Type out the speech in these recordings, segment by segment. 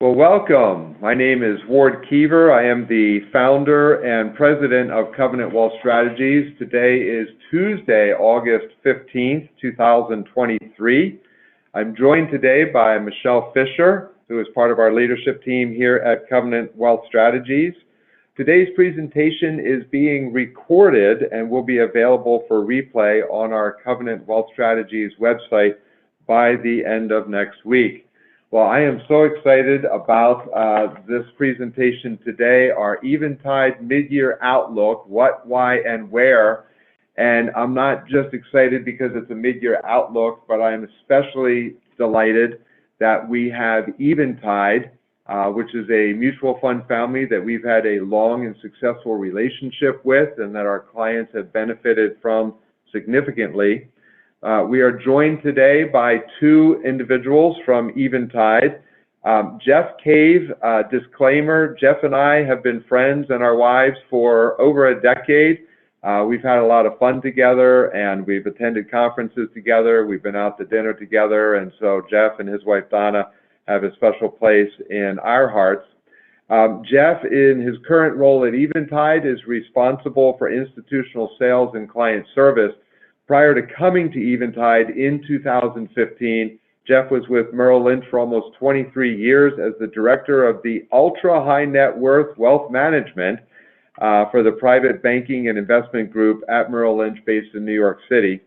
Well, welcome. My name is Ward Keever. I am the founder and president of Covenant Wealth Strategies. Today is Tuesday, August 15th, 2023. I'm joined today by Michelle Fisher, who is part of our leadership team here at Covenant Wealth Strategies. Today's presentation is being recorded and will be available for replay on our Covenant Wealth Strategies website by the end of next week. Well, I am so excited about this presentation today, our Eventide Mid-Year Outlook, what, why, and where. And I'm not just excited because it's a mid-year outlook, but I'm especially delighted that we have Eventide, which is a mutual fund family that we've had a long and successful relationship with and that our clients have benefited from significantly. We are joined today by two individuals from Eventide. Jeff Cave, disclaimer, Jeff and I have been friends and our wives for over a decade. We've had a lot of fun together and we've attended conferences together. We've been out to dinner together, and so Jeff and his wife Donna have a special place in our hearts. Jeff, in his current role at Eventide, is responsible for institutional sales and client service. Prior to coming to Eventide in 2015, Jeff was with Merrill Lynch for almost 23 years as the director of the ultra high net worth wealth management for the private banking and investment group at Merrill Lynch based in New York City.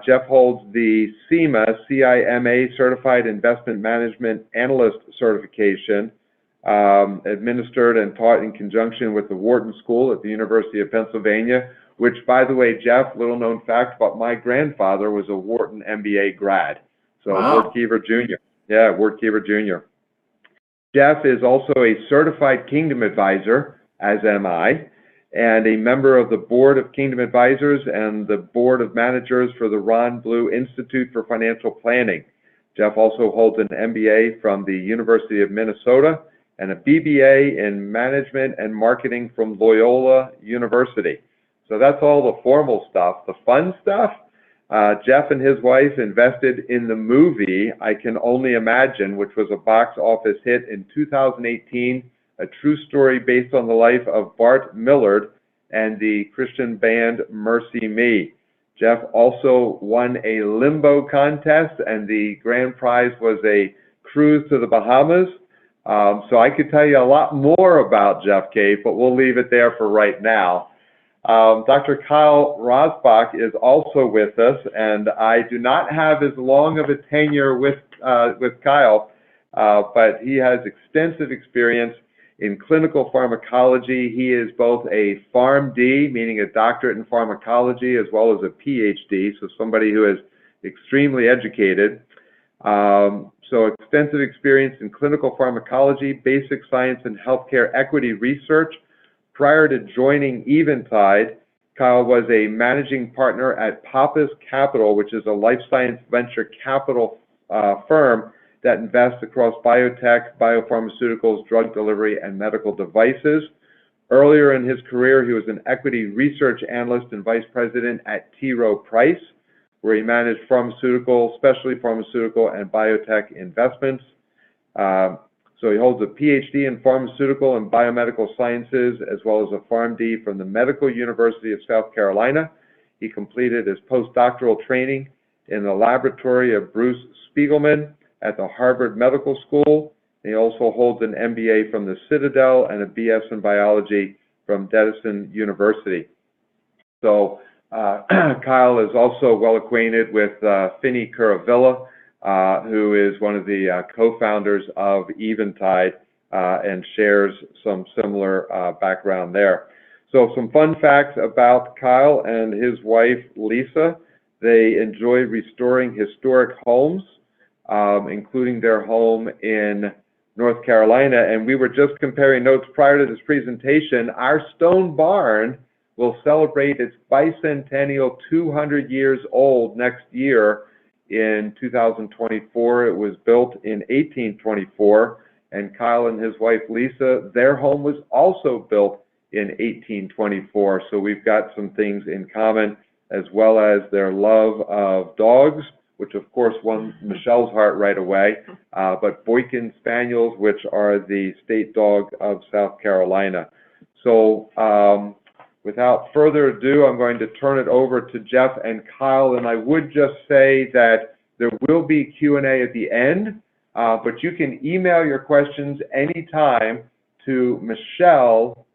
Jeff holds the CIMA Certified Investment Management Analyst certification, administered and taught in conjunction with the Wharton School at the University of Pennsylvania, which, by the way, Jeff, little known fact, but my grandfather was a Wharton MBA grad. So wow. Ward Keever Jr. Yeah, Ward Keever Jr. Jeff is also a certified Kingdom advisor, as am I, and a member of the board of Kingdom Advisors and the board of managers for the Ron Blue Institute for Financial Planning. Jeff also holds an MBA from the University of Minnesota and a BBA in management and marketing from Loyola University. So that's all the formal stuff. The fun stuff, Jeff and his wife invested in the movie I Can Only Imagine, which was a box office hit in 2018, a true story based on the life of Bart Millard and the Christian band Mercy Me. Jeff also won a limbo contest, and the grand prize was a cruise to the Bahamas. So I could tell you a lot more about Jeff Cave, but we'll leave it there for right now. Dr. Kyle Rasbach is also with us, and I do not have as long of a tenure with Kyle, but he has extensive experience in clinical pharmacology. He is both a PharmD, meaning a doctorate in pharmacology, as well as a PhD, so somebody who is extremely educated. So extensive experience in clinical pharmacology, basic science, and healthcare equity research. Prior to joining Eventide, Kyle was a managing partner at Pappas Capital, which is a life science venture capital firm that invests across biotech, biopharmaceuticals, drug delivery, and medical devices. Earlier in his career, he was an equity research analyst and vice president at T. Rowe Price, where he managed pharmaceutical, specialty pharmaceutical, and biotech investments. So he holds a PhD in pharmaceutical and biomedical sciences, as well as a PharmD from the Medical University of South Carolina. He completed his postdoctoral training in the laboratory of Bruce Spiegelman at the Harvard Medical School. He also holds an MBA from the Citadel and a BS in biology from Dedison University. So Kyle is also well acquainted with Finney Curavilla, who is one of the co-founders of Eventide and shares some similar background there. So some fun facts about Kyle and his wife, Lisa. They enjoy restoring historic homes, including their home in North Carolina. And we were just comparing notes prior to this presentation. Our stone barn will celebrate its bicentennial, 200 years old next year. In 2024, it was built in 1824, and Kyle and his wife Lisa, their home was also built in 1824. So we've got some things in common, as well as their love of dogs, which of course won Michelle's heart right away, but Boykin Spaniels, which are the state dog of South Carolina. So without further ado, I'm going to turn it over to Jeff and Kyle, and I would just say that there will be Q&A at the end, but you can email your questions anytime to Michelle,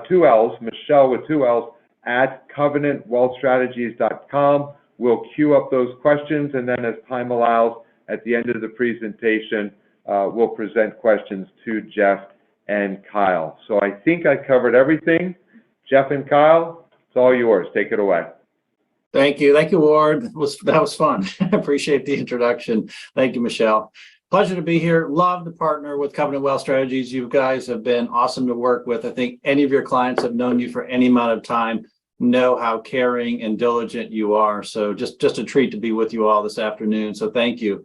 two L's, Michelle with two L's, at covenantwealthstrategies.com. We'll queue up those questions, and then as time allows, at the end of the presentation, we'll present questions to Jeff and Kyle. So I think I covered everything. Jeff and Kyle, it's all yours. Take it away. Thank you. Thank you, Ward. That was fun. I appreciate the introduction. Thank you, Michelle. Pleasure to be here. Love to partner with Covenant Wealth Strategies. You guys have been awesome to work with. I think any of your clients have known you for any amount of time, know how caring and diligent you are. So just a treat to be with you all this afternoon. So thank you.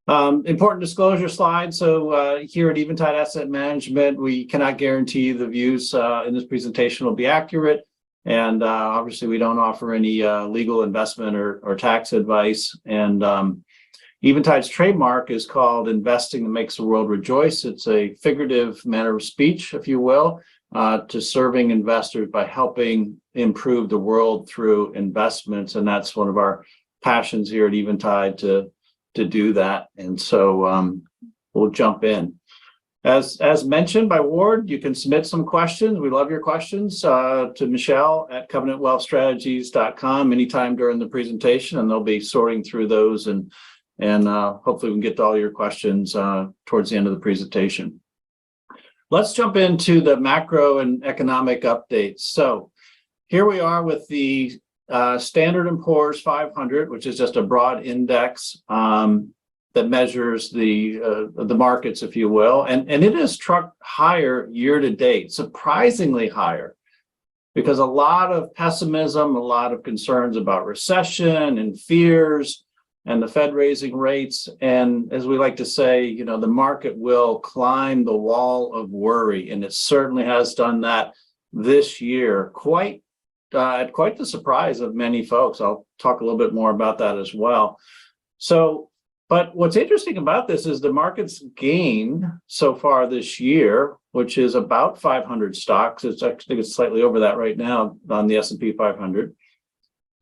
Important disclosure slide. So here at Eventide Asset Management, we cannot guarantee the views in this presentation will be accurate. And obviously, we don't offer any legal investment or tax advice. And Eventide's trademark is called Investing That Makes the World Rejoice. It's a figurative manner of speech, if you will, to serving investors by helping improve the world through investments. And that's one of our passions here at Eventide to do that. And so we'll jump in. As mentioned by Ward, you can submit some questions. We love your questions to Michelle at covenantwealthstrategies.com anytime during the presentation, and they'll be sorting through those, and hopefully we can get to all your questions towards the end of the presentation. Let's jump into the macro and economic updates. So here we are with the Standard & Poor's 500, which is just a broad index that measures the markets, if you will, and it has trucked higher year to date, surprisingly higher, because a lot of pessimism, a lot of concerns about recession and fears, and the Fed raising rates. And as we like to say, the market will climb the wall of worry, and it certainly has done that this year, quite the surprise of many folks. I'll talk a little bit more about that as well. So, but what's interesting about this is the market's gained so far this year, which is about 500 stocks. I think it's slightly over that right now on the S&P 500.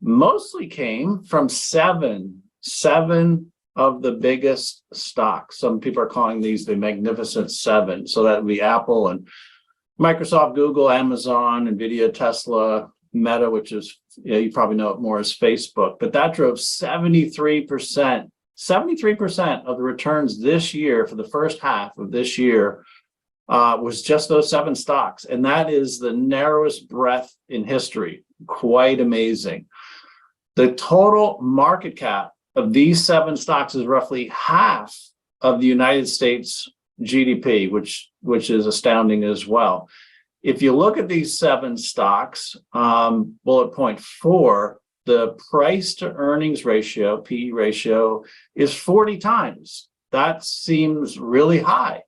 Mostly came from seven of the biggest stocks. Some people are calling these the Magnificent Seven. So that would be Apple and Microsoft, Google, Amazon, Nvidia, Tesla, Meta, which is, you probably know it more as Facebook, but that drove 73% of the returns this year for the first half of this year was just those seven stocks. And that is the narrowest breadth in history. Quite amazing. The total market cap of these seven stocks is roughly half of the United States GDP, which is astounding as well. If you look at these seven stocks, bullet point 4, the price to earnings ratio, PE ratio, is 40 times. That seems really high,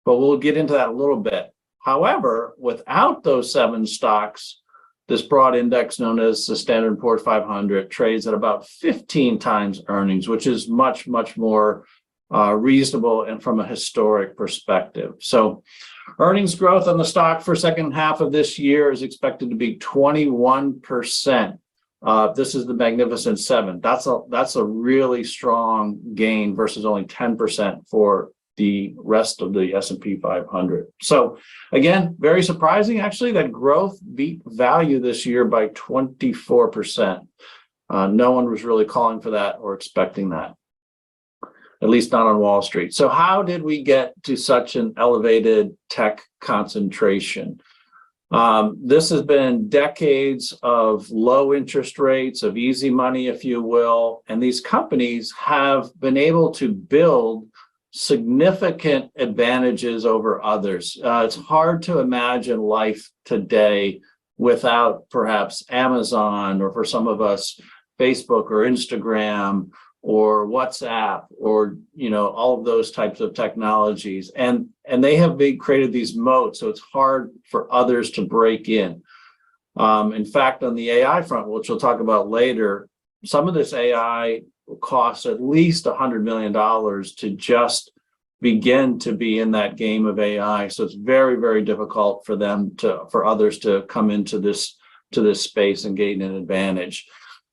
but we'll get into that a little bit. However, without those seven stocks, this broad index known as the Standard & Poor's 500 trades at about 15 times earnings, which is much, much more reasonable and from a historic perspective. So earnings growth on the stock for second half of this year is expected to be 21%. This is the Magnificent Seven. That's a really strong gain versus only 10% for the rest of the S&P 500. So again, very surprising actually that growth beat value this year by 24%. No one was really calling for that or expecting that, at least not on Wall Street. So how did we get to such an elevated tech concentration? This has been decades of low interest rates, of easy money, if you will, and these companies have been able to build significant advantages over others. It's hard to imagine life today without perhaps Amazon, or for some of us, Facebook or Instagram or WhatsApp, or all of those types of technologies, and they have created these moats, so it's hard for others to break in. In fact, on the AI front, which we'll talk about later, some of this AI will cost at least $100 million to just begin to be in that game of AI. So it's very, very difficult for others to come into this space and gain an advantage.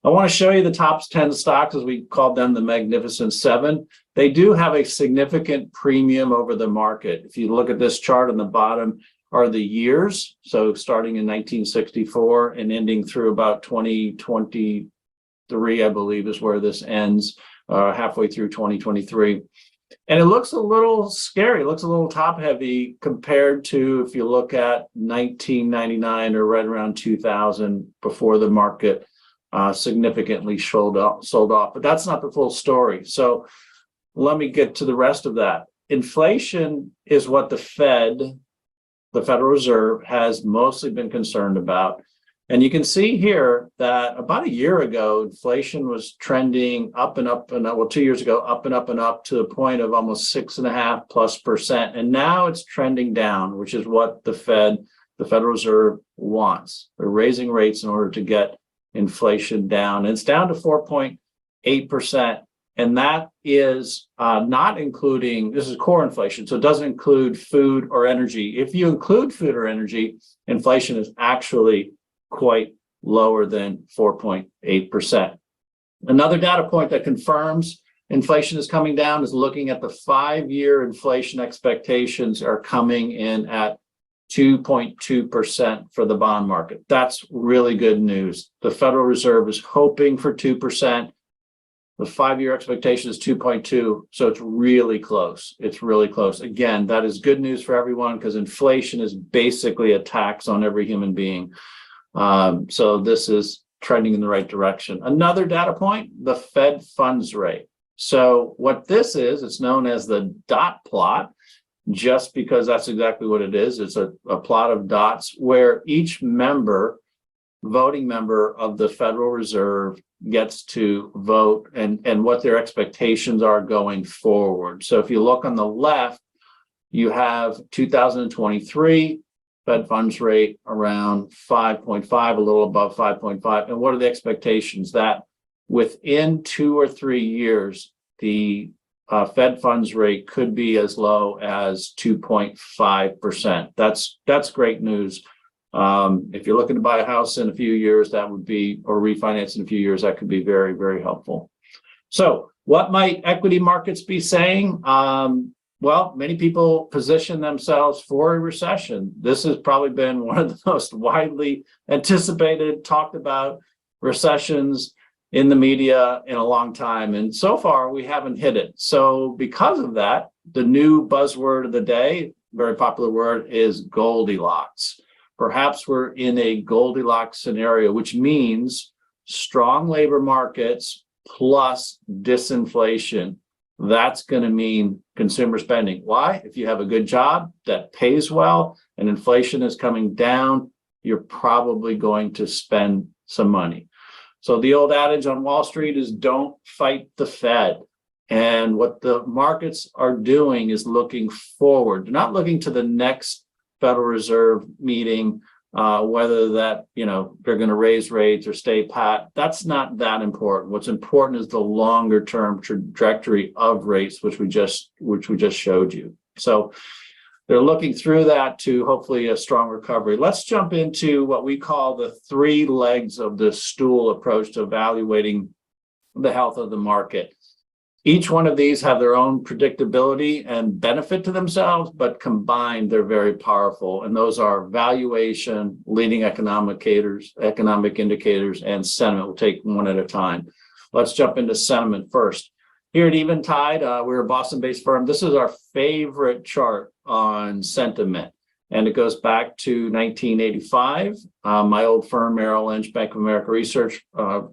I want to show you the top 10 stocks, as we called them, the Magnificent Seven. They do have a significant premium over the market. If you look at this chart on the bottom are the years. So starting in 1964 and ending through about 2023, I believe is where this ends, halfway through 2023. And it looks a little scary. It looks a little top heavy compared to if you look at 1999 or right around 2000 before the market significantly sold off. But that's not the full story. So let me get to the rest of that. Inflation is what the Federal Reserve, has mostly been concerned about. And you can see here that about a year ago, inflation was trending up and up, and well, 2 years ago, up and up and up to the point of almost 6.5%+. And now it's trending down, which is what the Federal Reserve wants. They're raising rates in order to get inflation down. And it's down to 4.8%. And that is not including, this is core inflation, so it doesn't include food or energy. If you include food or energy, inflation is actually quite lower than 4.8%. Another data point that confirms inflation is coming down is looking at the 5-year inflation expectations are coming in at 2.2% for the bond market. That's really good news. The Federal Reserve is hoping for 2%. The 5-year expectation is 2.2, so it's really close. It's really close. Again, that is good news for everyone because inflation is basically a tax on every human being. So this is trending in the right direction. Another data point, the Fed funds rate. So what this is, it's known as the dot plot, just because that's exactly what it is. It's a plot of dots where each voting member of the Federal Reserve gets to vote and what their expectations are going forward. So if you look on the left, you have 2023 Fed funds rate around 5.5, a little above 5.5. And what are the expectations? That within 2 or 3 years, the Fed funds rate could be as low as 2.5%. That's great news. If you're looking to buy a house in a few years, that would be, or refinance in a few years, that could be very, very helpful. So what might equity markets be saying? Well, many people position themselves for a recession. This has probably been one of the most widely anticipated, talked about recessions in the media in a long time. And so far, we haven't hit it. So because of that, the new buzzword of the day, very popular word, is Goldilocks. Perhaps we're in a Goldilocks scenario, which means strong labor markets plus disinflation. That's going to mean consumer spending. Why? If you have a good job that pays well and inflation is coming down, you're probably going to spend some money. So the old adage on Wall Street is don't fight the Fed. And what the markets are doing is looking forward. They're not looking to the next Federal Reserve meeting, whether that, they're going to raise rates or stay pat. That's not that important. What's important is the longer term trajectory of rates, which we just showed you. So they're looking through that to hopefully a strong recovery. Let's jump into what we call the 3 legs of the stool approach to evaluating the health of the market. Each one of these have their own predictability and benefit to themselves, but combined, they're very powerful. And those are valuation, leading economic indicators, and sentiment. We'll take one at a time. Let's jump into sentiment first. Here at Eventide, we're a Boston-based firm. This is our favorite chart on sentiment, and it goes back to 1985. My old firm, Merrill Lynch, Bank of America Research,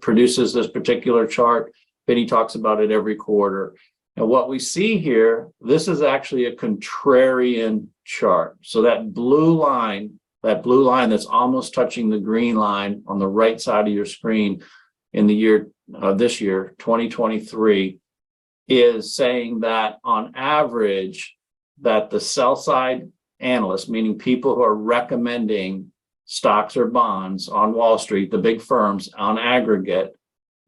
produces this particular chart. Benny talks about it every quarter. And what we see here, this is actually a contrarian chart. So that blue line that's almost touching the green line on the right side of your screen in the year, this year, 2023, is saying that on average, that the sell side analysts, meaning people who are recommending stocks or bonds on Wall Street, the big firms on aggregate,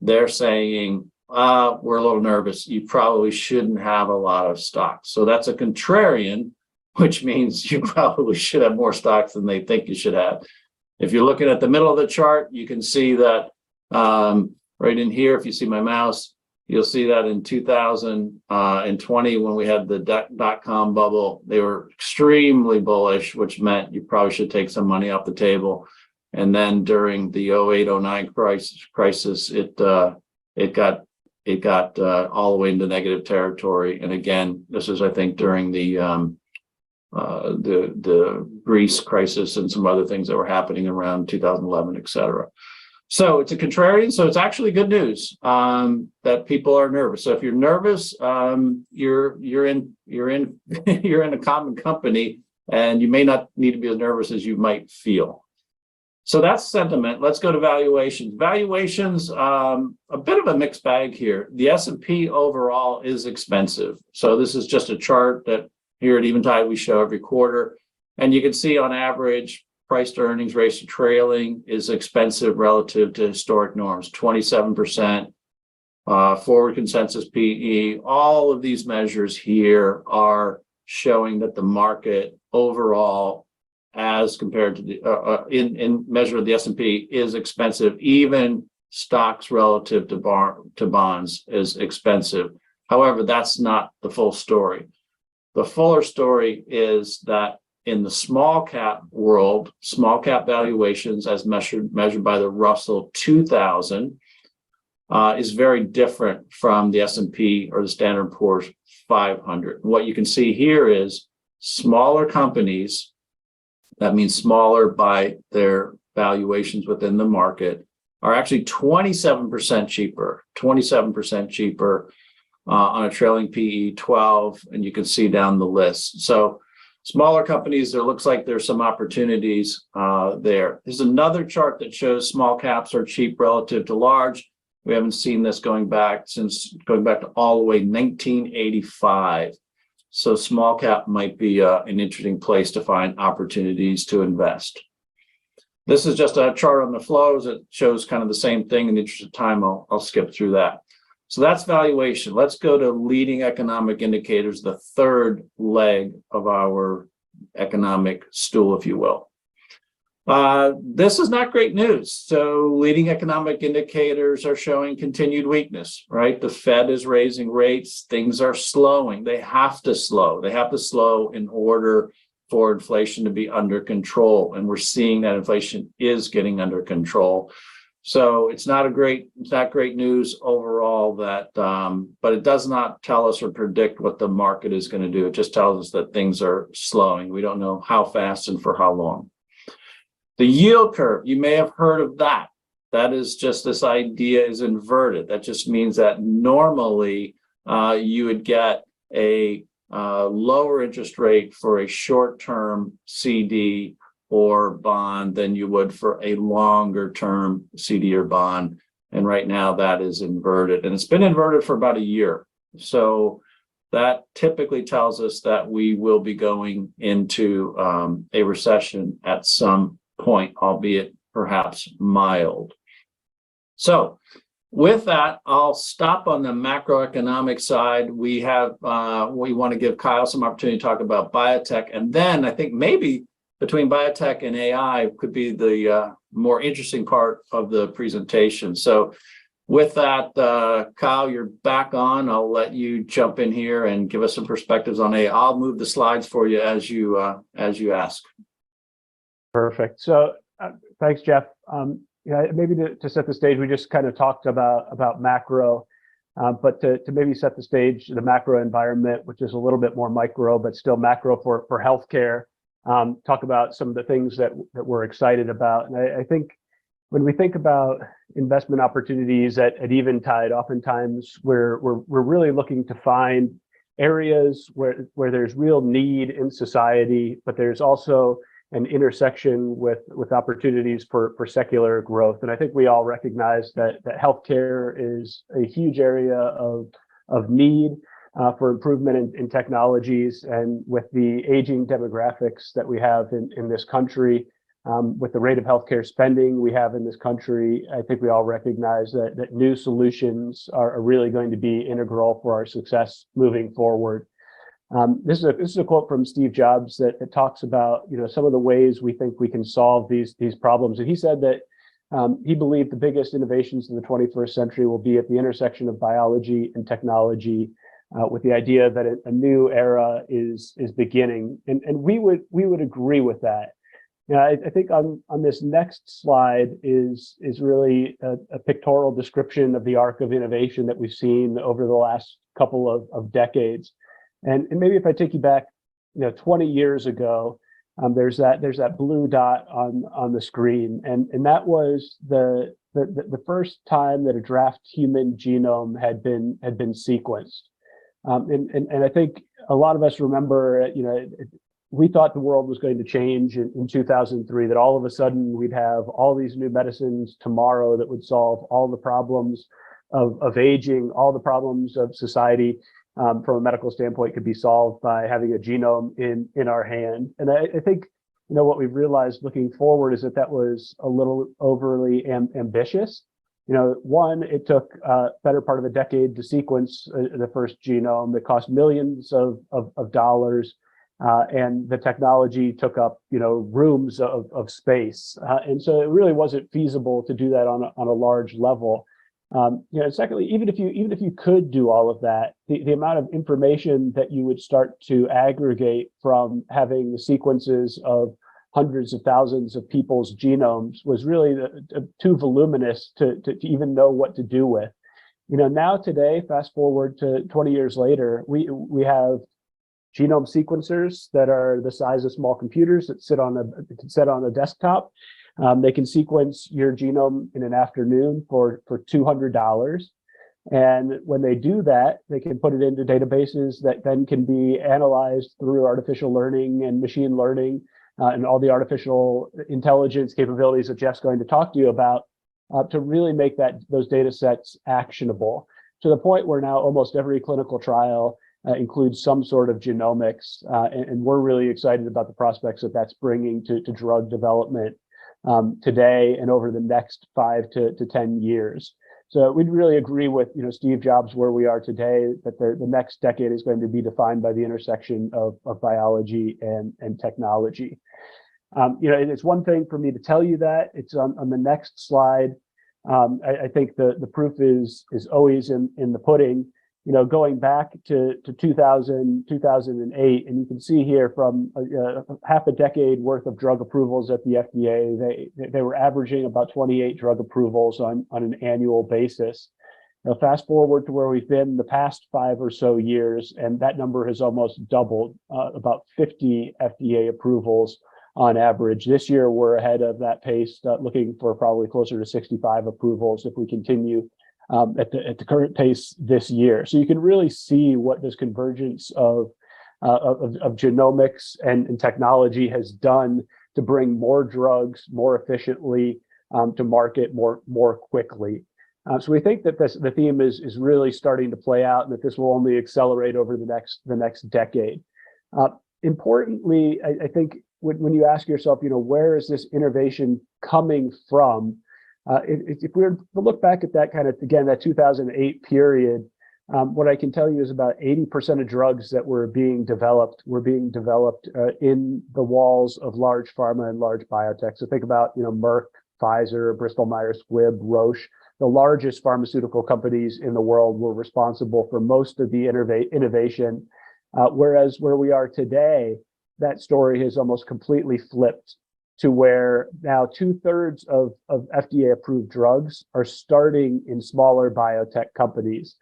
they're saying, we're a little nervous. You probably shouldn't have a lot of stocks. So that's a contrarian, which means you probably should have more stocks than they think you should have. If you're looking at the middle of the chart, you can see that right in here, if you see my mouse, you'll see that in 2020, when we had the dot-com bubble, they were extremely bullish, which meant you probably should take some money off the table. And then during the 08-09 crisis, it got all the way into negative territory. And again, this is, I think, during the Greece crisis and some other things that were happening around 2011, et cetera. So it's a contrarian. So it's actually good news that people are nervous. So if you're nervous, you're in a common company, and you may not need to be as nervous as you might feel. So that's sentiment. Let's go to valuations. Valuations, a bit of a mixed bag here. The S&P overall is expensive. So this is just a chart that here at Eventide we show every quarter. And you can see on average, price to earnings ratio trailing is expensive relative to historic norms, 27%, forward consensus PE. All of these measures here are showing that the market overall, as compared to the in measure of the S&P, is expensive. Even stocks relative to bonds is expensive. However, that's not the full story. The fuller story is that in the small cap world, small cap valuations as measured by the Russell 2000 is very different from the S&P or the Standard & Poor's 500. What you can see here is smaller companies, that means smaller by their valuations within the market, are actually 27% cheaper, on a trailing PE 12, and you can see down the list. So smaller companies, there looks like there's some opportunities there. There's another chart that shows small caps are cheap relative to large. We haven't seen this going back to all the way 1985. So small cap might be an interesting place to find opportunities to invest. This is just a chart on the flows. It shows kind of the same thing. In the interest of time, I'll skip through that. So that's valuation. Let's go to leading economic indicators, the third leg of our economic stool, if you will. This is not great news. So leading economic indicators are showing continued weakness, right? The Fed is raising rates. Things are slowing. They have to slow. They have to slow in order for inflation to be under control. And we're seeing that inflation is getting under control. So it's not great news overall that, but it does not tell us or predict what the market is going to do. It just tells us that things are slowing. We don't know how fast and for how long. The yield curve, you may have heard of that. That is just, this idea is inverted. That just means that normally you would get a lower interest rate for a short-term CD or bond than you would for a longer-term CD or bond. And right now that is inverted. And it's been inverted for about a year. So that typically tells us that we will be going into a recession at some point, albeit perhaps mild. So with that, I'll stop on the macroeconomic side. We want to give Kyle some opportunity to talk about biotech, and then I think maybe between biotech and AI could be the more interesting part of the presentation. So with that, Kyle, you're back on. I'll let you jump in here and give us some perspectives on AI. I'll move the slides for you as you ask. Perfect. So thanks, Jeff. Maybe to set the stage, we just kind of talked about macro, but to maybe set the stage, the macro environment, which is a little bit more micro, but still macro for healthcare. Talk about some of the things that we're excited about. And I think when we think about investment opportunities at Eventide, oftentimes we're really looking to find areas where there's real need in society, but there's also an intersection with opportunities for secular growth. And I think we all recognize that healthcare is a huge area of need for improvement in technologies. And with the aging demographics that we have in this country, With the rate of healthcare spending we have in this country, I think we all recognize that new solutions are really going to be integral for our success moving forward. This is a quote from Steve Jobs that talks about some of the ways we think we can solve these problems. And he said that he believed the biggest innovations in the 21st century will be at the intersection of biology and technology, with the idea that a new era is beginning. And we would agree with that. I think on this next slide is really a pictorial description of the arc of innovation that we've seen over the last couple of decades. And maybe if I take you back, 20 years ago, there's that blue dot on the screen, and that was the first time that a draft human genome had been sequenced. And I think a lot of us remember, we thought the world was going to change in 2003, that all of a sudden we'd have all these new medicines tomorrow that would solve all the problems of aging, all the problems of society. From a medical standpoint, could be solved by having a genome in our hand. And I think what we've realized looking forward is that was a little overly ambitious. One, it took a better part of a decade to sequence the first genome that cost millions of dollars, and the technology took up rooms of space, and so it really wasn't feasible to do that on a large level. Secondly, even if you could do all of that, the amount of information that you would start to aggregate from having the sequences of hundreds of thousands of people's genomes was really too voluminous to even know what to do with. Now today, fast forward to 20 years later, we have genome sequencers that are the size of small computers that sit on a desktop. They can sequence your genome in an afternoon for $200. And when they do that, they can put it into databases that then can be analyzed through artificial learning and machine learning, and all the artificial intelligence capabilities that Jeff's going to talk to you about, to really make those data sets actionable, to the point where now almost every clinical trial includes some sort of genomics. And we're really excited about the prospects that that's bringing to drug development today and over the next 5 to 10 years. So we'd really agree with Steve Jobs where we are today, that the next decade is going to be defined by the intersection of biology and technology. And it's one thing for me to tell you that. It's on the next slide. I think the proof is always in the pudding. Going back to 2008, and you can see here from half a decade worth of drug approvals at the FDA, they were averaging about 28 drug approvals on an annual basis. Now, fast forward to where we've been the past 5 or so years, and that number has almost doubled, about 50 FDA approvals on average. This year, we're ahead of that pace, looking for probably closer to 65 approvals if we continue at the current pace this year. So you can really see what this convergence of genomics and technology has done to bring more drugs more efficiently to market more quickly. So we think that the theme is really starting to play out, and that this will only accelerate over the next decade. Importantly, I think when you ask yourself, where is this innovation coming from? If we were to look back at that that 2008 period, what I can tell you is about 80% of drugs that were being developed in the walls of large pharma and large biotech. So think about Merck, Pfizer, Bristol Myers Squibb, Roche. The largest pharmaceutical companies in the world were responsible for most of the innovation, whereas where we are today, that story has almost completely flipped, to where now 2/3 of FDA approved drugs are starting in smaller biotech companies.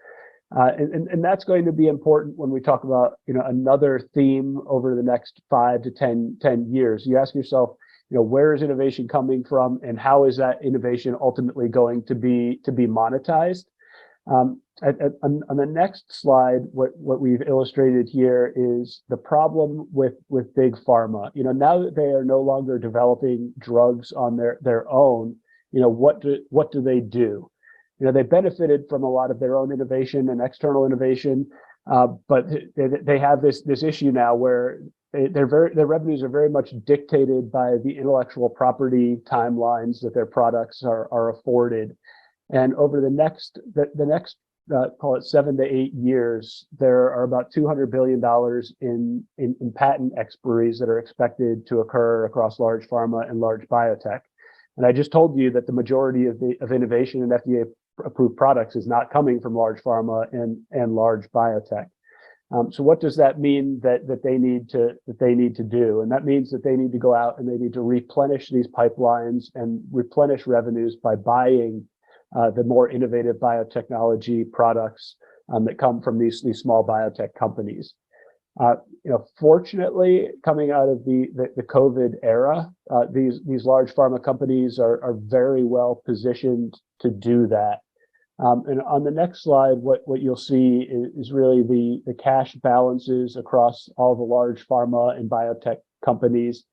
And that's going to be important when we talk about another theme over the next 5 to 10 years. You ask yourself, where is innovation coming from, and how is that innovation ultimately going to be monetized? On the next slide, what we've illustrated here is the problem with big pharma. Now that they are no longer developing drugs on their own, what do they do? They benefited from a lot of their own innovation and external innovation, but they have this issue now where their revenues are very much dictated by the intellectual property timelines that their products are afforded. And over the next call it 7 to 8 years, there are about $200 billion in patent expiries that are expected to occur across large pharma and large biotech. And I just told you that the majority of innovation in FDA approved products is not coming from large pharma and large biotech. So what does that mean that they need to do? And that means that they need to go out and they need to replenish these pipelines and replenish revenues by buying the more innovative biotechnology products that come from these small biotech companies. Fortunately, coming out of the COVID era, these large pharma companies are very well positioned to do that. And on the next slide, what you'll see is really the cash balances across all the large pharma and biotech companies.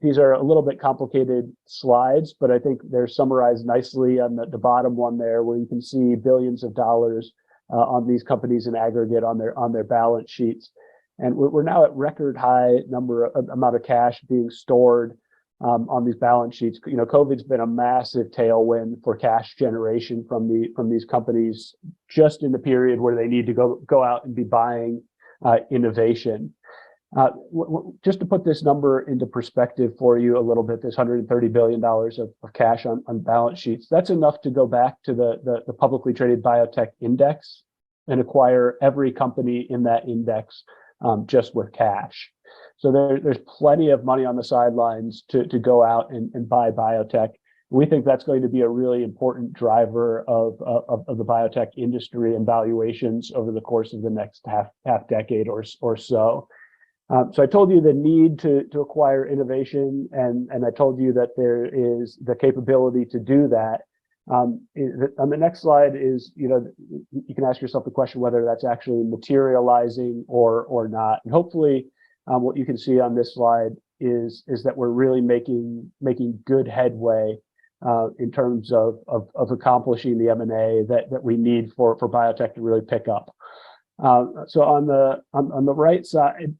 These are a little bit complicated slides, but I think they're summarized nicely on the bottom one there, where you can see billions of dollars on these companies in aggregate on their balance sheets. And we're now at record high amount of cash being stored on these balance sheets. COVID's been a massive tailwind for cash generation from these companies, just in the period where they need to go out and be buying innovation. Just to put this number into perspective for you a little bit, this $130 billion of cash on balance sheets, that's enough to go back to the publicly traded biotech index and acquire every company in that index just with cash. So there's plenty of money on the sidelines to go out and buy biotech. We think that's going to be a really important driver of the biotech industry and valuations over the course of the next half decade or so. So I told you the need to acquire innovation, and I told you that there is the capability to do that. On the next slide is, you can ask yourself the question whether that's actually materializing or not. And hopefully, what you can see on this slide is that we're really making good headway in terms of accomplishing the M&A that we need for biotech to really pick up. So on the right side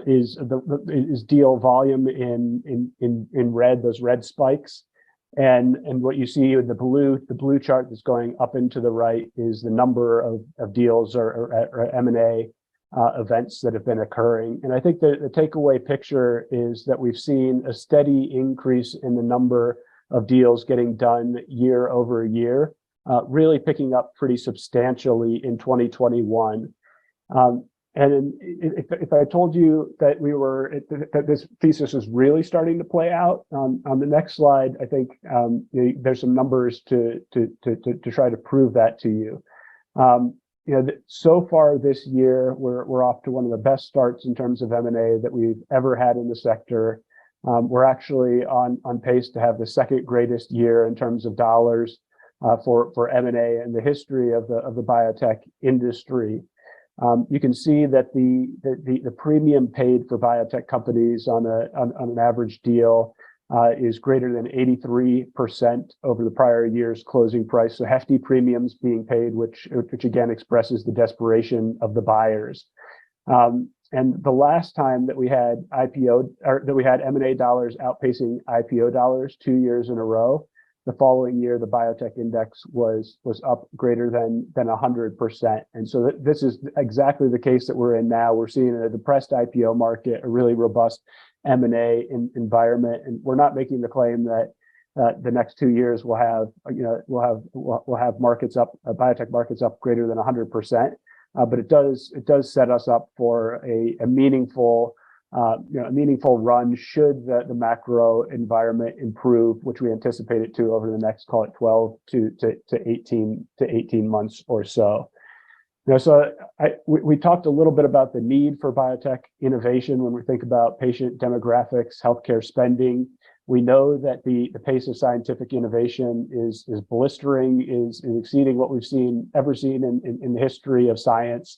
is deal volume in red, those red spikes. And what you see in the blue chart that's going up and to the right is the number of deals or M&A events that have been occurring. And I think the takeaway picture is that we've seen a steady increase in the number of deals getting done year over year, really picking up pretty substantially in 2021. And if I told you that that this thesis is really starting to play out, on the next slide, I think there's some numbers to try to prove that to you. So far this year, we're off to one of the best starts in terms of M&A that we've ever had in the sector. We're actually on pace to have the second greatest year in terms of dollars for M&A in the history of the biotech industry. You can see that the premium paid for biotech companies on an average deal is greater than 83% over the prior year's closing price. So hefty premiums being paid, which again expresses the desperation of the buyers. And the last time that we had M&A dollars outpacing IPO dollars 2 years in a row, the following year, the biotech index was up greater than 100%. And so this is exactly the case that we're in now. We're seeing a depressed IPO market, a really robust M&A environment, and we're not making the claim that the next 2 years we'll have markets up, biotech markets up greater than 100%. But it does set us up for a meaningful run should the macro environment improve, which we anticipate it to over the next, call it 12 to 18 months or so. So we talked a little bit about the need for biotech innovation when we think about patient demographics, healthcare spending. We know that the pace of scientific innovation is blistering, is exceeding what we've ever seen in the history of science.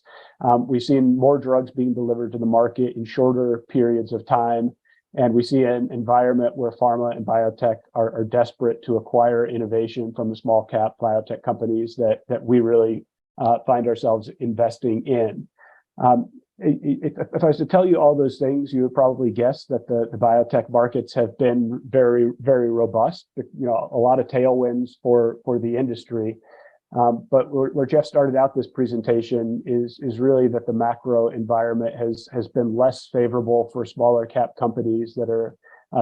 We've seen more drugs being delivered to the market in shorter periods of time. And we see an environment where pharma and biotech are desperate to acquire innovation from the small cap biotech companies that we really find ourselves investing in. if I was to tell you all those things, you would probably guess that the biotech markets have been very, very robust. A lot of tailwinds for the industry. But where Jeff started out this presentation is really that the macro environment has been less favorable for smaller cap companies that are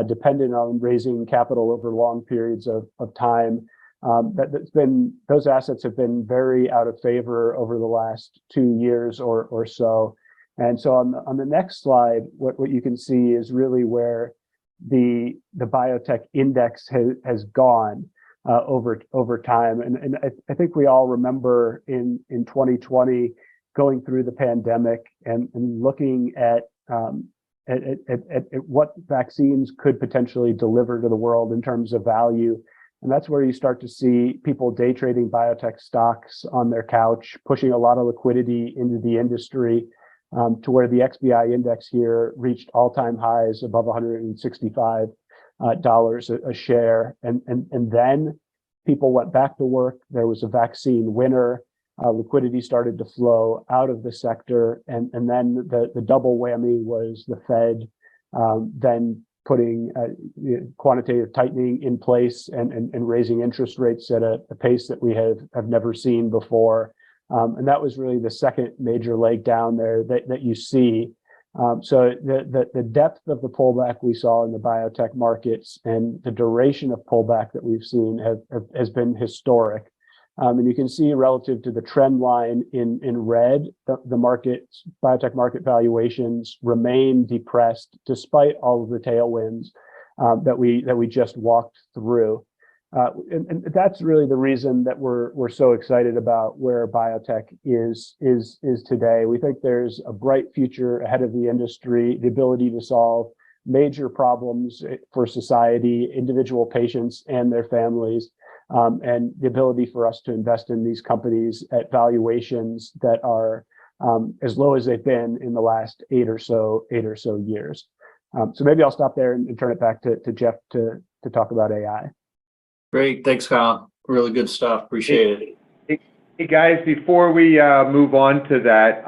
dependent on raising capital over long periods of time. Those assets have been very out of favor over the last 2 years or so. And so on the next slide, what you can see is really where the biotech index has gone over time. And I think we all remember in 2020 going through the pandemic and looking at what vaccines could potentially deliver to the world in terms of value. And that's where you start to see people day trading biotech stocks on their couch, pushing a lot of liquidity into the industry, to where the XBI index here reached all-time highs above $165 a share. And then people went back to work. There was a vaccine winner. Liquidity started to flow out of the sector. And then the double whammy was the Fed then putting quantitative tightening in place and raising interest rates at a pace that we have never seen before. And that was really the second major leg down there that you see. So the depth of the pullback we saw in the biotech markets and the duration of pullback that we've seen has been historic. And you can see relative to the trend line in red, the biotech market valuations remain depressed despite all of the tailwinds that we just walked through. And that's really the reason that we're so excited about where biotech is today. We think there's a bright future ahead of the industry, the ability to solve major problems for society, individual patients and their families, and the ability for us to invest in these companies at valuations that are as low as they've been in the last 8 or so years. So maybe I'll stop there and turn it back to Jeff to talk about AI. Great. Thanks, Kyle. Really good stuff. Appreciate it. Hey guys, before we move on to that,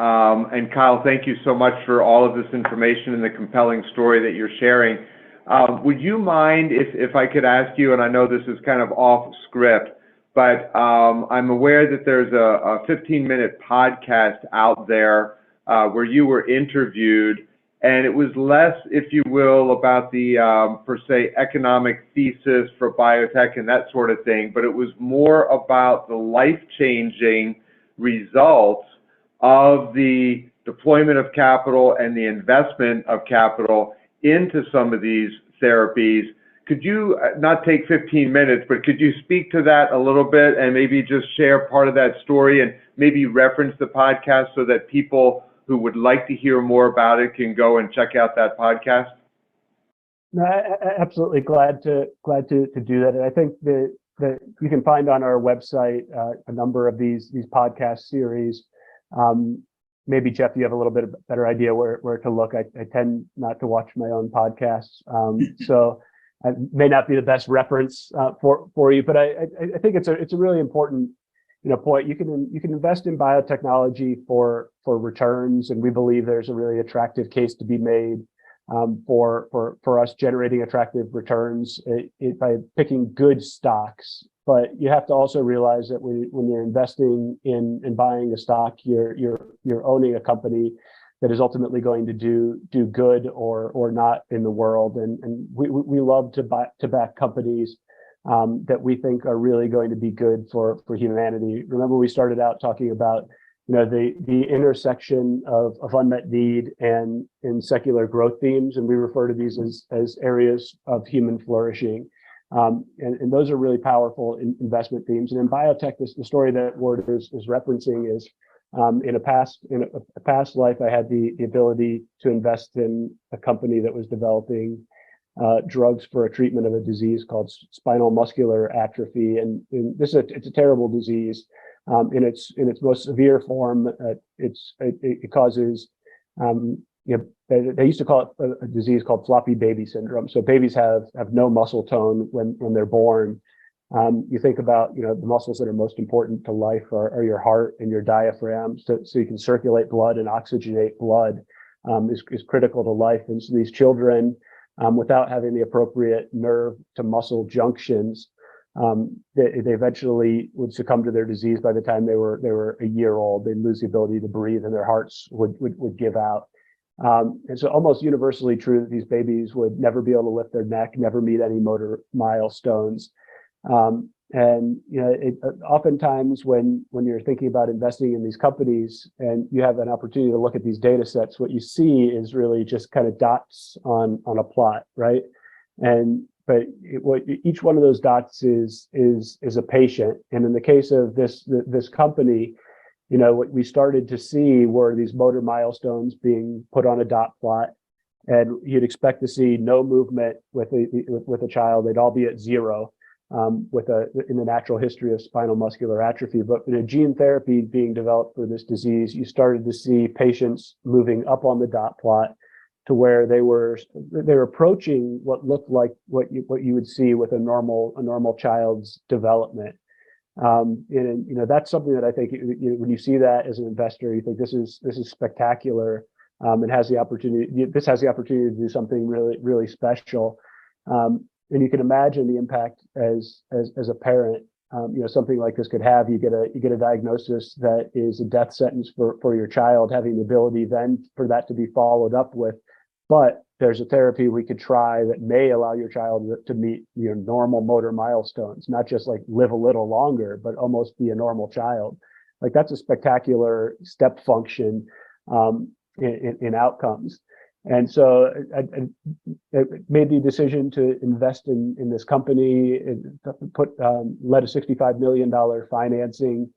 and Kyle, thank you so much for all of this information and the compelling story that you're sharing. Would you mind if I could ask you, and I know this is kind of off script, but I'm aware that there's a 15-minute podcast out there where you were interviewed, and it was less, if you will, about the, per se, economic thesis for biotech and that sort of thing, but it was more about the life-changing results of the deployment of capital and the investment of capital into some of these therapies. Could you not take 15 minutes, but could you speak to that a little bit and maybe just share part of that story and maybe reference the podcast so that people who would like to hear more about it can go and check out that podcast? No, absolutely glad to do that. And I think that you can find on our website a number of these podcast series. Maybe Jeff, you have a little bit of a better idea where to look. I tend not to watch my own podcasts, so I may not be the best reference for you. But I think it's a really important point. You can invest in biotechnology for returns, and we believe there's a really attractive case to be made for us generating attractive returns by picking good stocks. But you have to also realize that when you're investing in buying a stock, you're owning a company that is ultimately going to do good or not in the world. And we love to back companies that we think are really going to be good for humanity. Remember, we started out talking about the intersection of unmet need and in secular growth themes, and we refer to these as areas of human flourishing. And those are really powerful investment themes. And in biotech, the story that Ward is referencing is in a past life, I had the ability to invest in a company that was developing drugs for a treatment of a disease called spinal muscular atrophy. And it's a terrible disease. In its most severe form, it causes they used to call it a disease called floppy baby syndrome. So babies have no muscle tone when they're born, You think about, the muscles that are most important to life are your heart and your diaphragm, so you can circulate blood and oxygenate blood is critical to life. And so these children, without having the appropriate nerve to muscle junctions, they eventually would succumb to their disease by the time they were a year old. They'd lose the ability to breathe, and their hearts would give out. And so almost universally true that these babies would never be able to lift their neck, never meet any motor milestones. Oftentimes when you're thinking about investing in these companies and you have an opportunity to look at these data sets, what you see is really just kind of dots on a plot, right? But each one of those dots is a patient. And in the case of this company, what we started to see were these motor milestones being put on a dot plot, and you'd expect to see no movement with a child. They'd all be at zero in the natural history of spinal muscular atrophy. But in a gene therapy being developed for this disease, you started to see patients moving up on the dot plot to where they're approaching what looked like what you would see with a normal child's development. That's something that I think when you see that as an investor, you think this is spectacular, and has the opportunity. This has the opportunity to do something really, really special. And you can imagine the impact as a parent. Something like this could have. You get a diagnosis that is a death sentence for your child, having the ability then for that to be followed up with. But there's a therapy we could try that may allow your child to meet your normal motor milestones, not just like live a little longer, but almost be a normal child. Like that's a spectacular step function in outcomes. And so I made the decision to invest in this company, led a $65 million financing.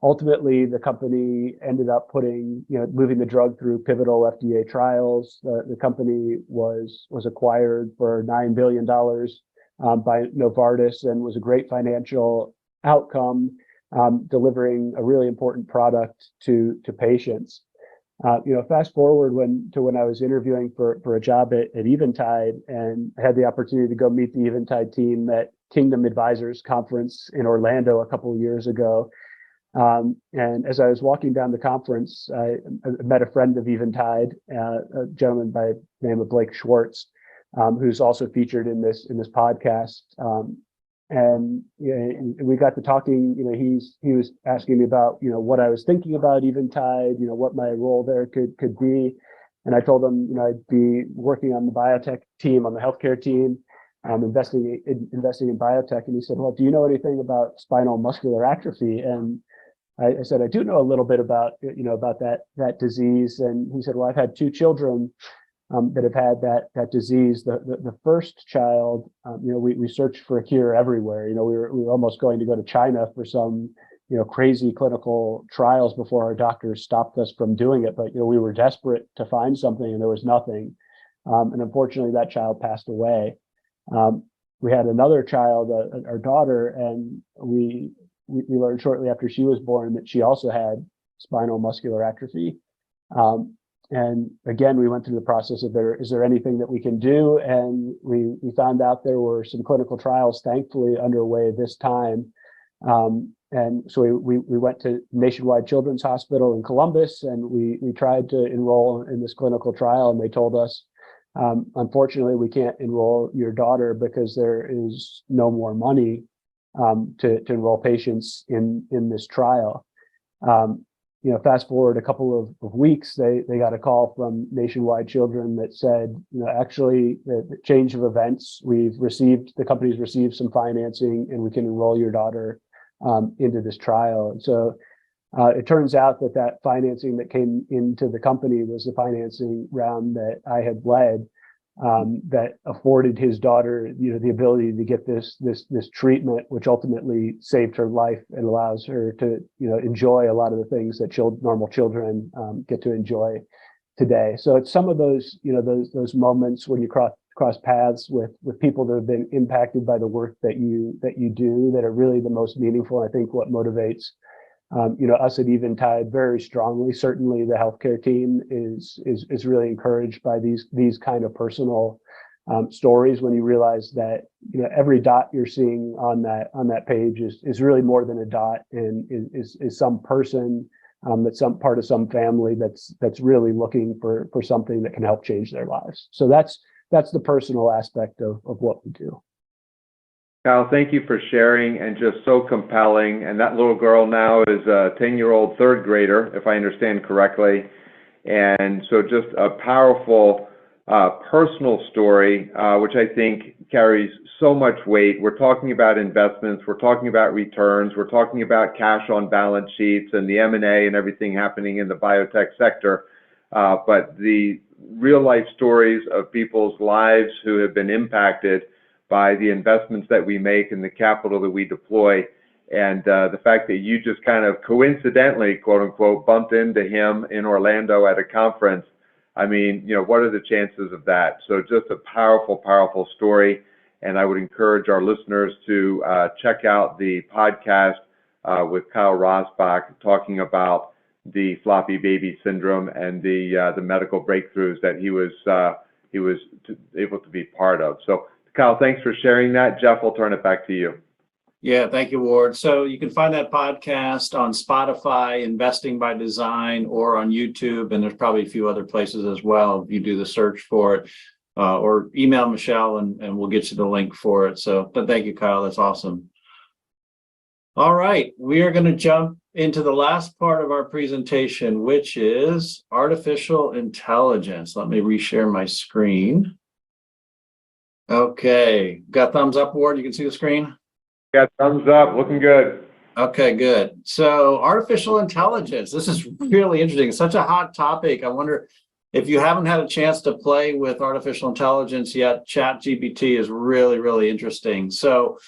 Ultimately, the company ended up moving the drug through pivotal FDA trials. The company was acquired for $9 billion by Novartis, and was a great financial outcome, delivering a really important product to patients. Fast forward when I was interviewing for a job at Eventide, and I had the opportunity to go meet the Eventide team at Kingdom Advisors Conference in Orlando a couple of years ago. And as I was walking down the conference, I met a friend of Eventide, a gentleman by the name of Blake Schwartz, who's also featured in this podcast. And we got to talking. He was asking me about what I was thinking about Eventide, what my role there could be, and I told him I'd be working on the biotech team, on the healthcare team, investing in biotech. And he said, "Well, do you know anything about spinal muscular atrophy?" And I said, "I do know a little bit about about that disease." And he said, "Well, I've had two children that have had that disease. The first child, we searched for a cure everywhere. We were almost going to go to China for some crazy clinical trials before our doctors stopped us from doing it. But we were desperate to find something, and there was nothing. And unfortunately, that child passed away. We had another child, our daughter, and we learned shortly after she was born that she also had spinal muscular atrophy. And again, we went through the process of is there anything that we can do? And we found out there were some clinical trials, thankfully, underway this time. And so we went to Nationwide Children's Hospital in Columbus, and we tried to enroll in this clinical trial, and they told us, unfortunately, we can't enroll your daughter because there is no more money to enroll patients in this trial. Fast forward a couple of weeks, they got a call from Nationwide Children that said, actually, the change of events, the company's received some financing, and we can enroll your daughter into this trial. And so it turns out that financing that came into the company was the financing round that I had led, that afforded his daughter, the ability to get this treatment, which ultimately saved her life and allows her to, enjoy a lot of the things that normal children get to enjoy today. So it's some of those, those moments when you cross paths with people that have been impacted by the work that you do that are really the most meaningful. I think what motivates us at Eventide very strongly. Certainly, the healthcare team is really encouraged by these kind of personal stories when you realize that every dot you're seeing on that page is really more than a dot, and is some person, that's some part of some family that's really looking for something that can help change their lives. So that's the personal aspect of what we do. Kyle, thank you for sharing, and just so compelling. And that little girl now is a 10-year-old third grader, if I understand correctly. And so just a powerful personal story, which I think carries so much weight. We're talking about investments, we're talking about returns, we're talking about cash on balance sheets and the M&A and everything happening in the biotech sector. But the real life stories of people's lives who have been impacted by the investments that we make and the capital that we deploy. And the fact that you just kind of coincidentally, quote unquote, bumped into him in Orlando at a conference. I mean, what are the chances of that? So just a powerful, powerful story. And I would encourage our listeners to check out the podcast with Kyle Rasbach, talking about the floppy baby syndrome and the medical breakthroughs that he was able to be part of. So Kyle, thanks for sharing that. Jeff, I'll turn it back to you. Yeah, thank you, Ward. So you can find that podcast on Spotify, Investing by Design, or on YouTube, and there's probably a few other places as well if you do the search for it, or email Michelle and we'll get you the link for it. So, but thank you, Kyle. That's awesome. All right, we are going to jump into the last part of our presentation, which is artificial intelligence. Let me reshare my screen. Okay, got thumbs up, Ward? You can see the screen? Yeah, thumbs up, looking good. Okay, good. So artificial intelligence, this is really interesting. It's such a hot topic. I wonder if you haven't had a chance to play with artificial intelligence yet, ChatGPT is really, really interesting. So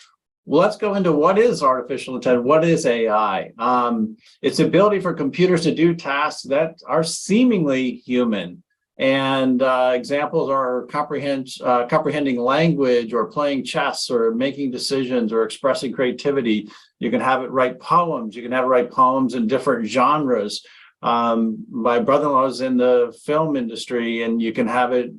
let's go into what is artificial intelligence, what is AI? It's the ability for computers to do tasks that are seemingly human. And examples are comprehending language, or playing chess, or making decisions, or expressing creativity. You can have it write poems. You can have it write poems in different genres. My brother-in-law is in the film industry, and you can have it